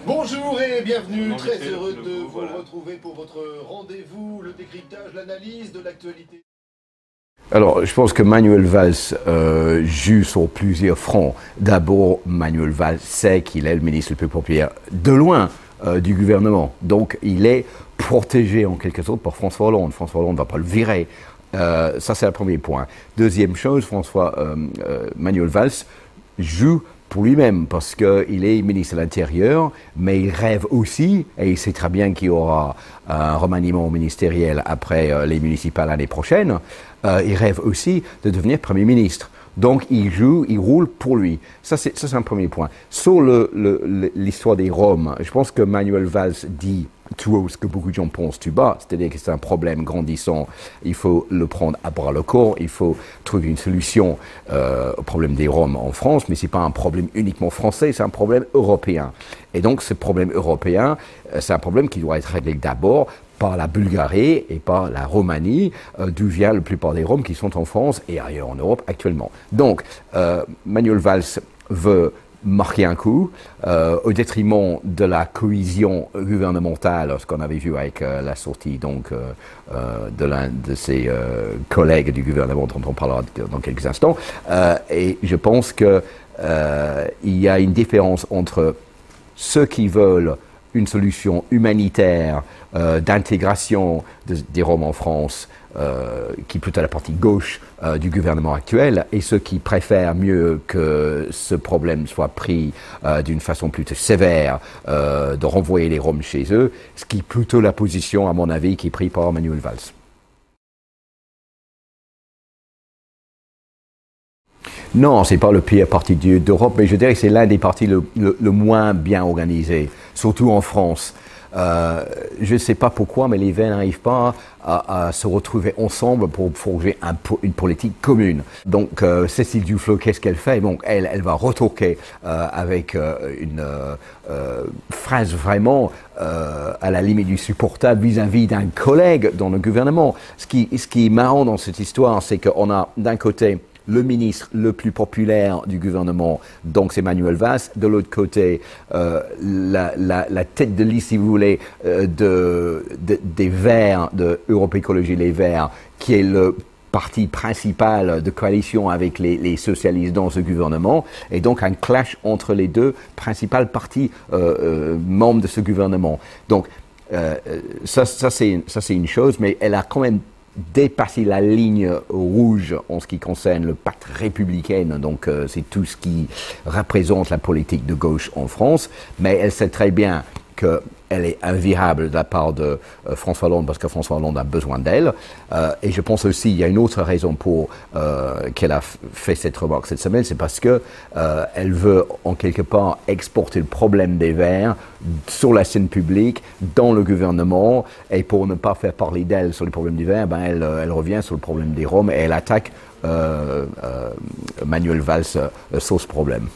Bonjour et bienvenue, très heureux de vous retrouver pour votre rendez-vous, le décryptage, l'analyse de l'actualité. Alors, je pense que Manuel Valls joue sur plusieurs fronts. D'abord, Manuel Valls sait qu'il est le ministre le plus populaire de loin du gouvernement. Donc, il est protégé en quelque sorte par François Hollande. François Hollande ne va pas le virer. Ça, c'est le premier point. Deuxième chose, Manuel Valls joue pour lui-même, parce qu'il est ministre de l'Intérieur, mais il rêve aussi, et il sait très bien qu'il y aura un remaniement ministériel après les municipales l'année prochaine, il rêve aussi de devenir Premier ministre. Donc il roule pour lui. Ça c'est un premier point. Sur l'histoire des Roms, je pense que Manuel Valls dit tout haut ce que beaucoup de gens pensent tout bas, c'est-à-dire que c'est un problème grandissant, il faut le prendre à bras le corps, il faut trouver une solution au problème des Roms en France, mais ce n'est pas un problème uniquement français, c'est un problème européen. Et donc ce problème européen, c'est un problème qui doit être réglé d'abord par la Bulgarie et par la Roumanie, d'où vient la plupart des Roms qui sont en France et ailleurs en Europe actuellement. Donc Manuel Valls veut marquer un coup au détriment de la cohésion gouvernementale, ce qu'on avait vu avec la sortie donc de l'un de ses collègues du gouvernement dont on parlera dans quelques instants. Et je pense que il y a une différence entre ceux qui veulent une solution humanitaire d'intégration des Roms en France, qui est plutôt la partie gauche du gouvernement actuel, et ceux qui préfèrent mieux que ce problème soit pris d'une façon plutôt sévère, de renvoyer les Roms chez eux, ce qui est plutôt la position, à mon avis, qui est prise par Manuel Valls. Non, c'est pas le pire parti d'Europe, mais je dirais que c'est l'un des partis le moins bien organisé, surtout en France. Je ne sais pas pourquoi, mais les Verts n'arrivent pas à se retrouver ensemble pour forger une politique commune. Donc, Cécile Duflot, qu'est-ce qu'elle fait? Bon, elle va retoquer avec une phrase vraiment à la limite du supportable vis-à-vis d'un collègue dans le gouvernement. Ce qui est marrant dans cette histoire, c'est qu'on a d'un côté le ministre le plus populaire du gouvernement, donc c'est Manuel Valls. De l'autre côté, la tête de liste, si vous voulez, des Verts, de Europe Écologie Les Verts, qui est le parti principal de coalition avec les socialistes dans ce gouvernement, et donc un clash entre les deux principaux partis membres de ce gouvernement. Donc ça c'est une chose, mais elle a quand même dépasser la ligne rouge en ce qui concerne le pacte républicain, donc c'est tout ce qui représente la politique de gauche en France, mais elle sait très bien qu'elle est invirable de la part de François Hollande, parce que François Hollande a besoin d'elle. Et je pense aussi, il y a une autre raison pour qu'elle a fait cette remarque cette semaine, c'est parce que elle veut en quelque part exporter le problème des Verts sur la scène publique, dans le gouvernement, et pour ne pas faire parler d'elle sur le problème des Verts, elle revient sur le problème des Roms et elle attaque Manuel Valls sur ce problème.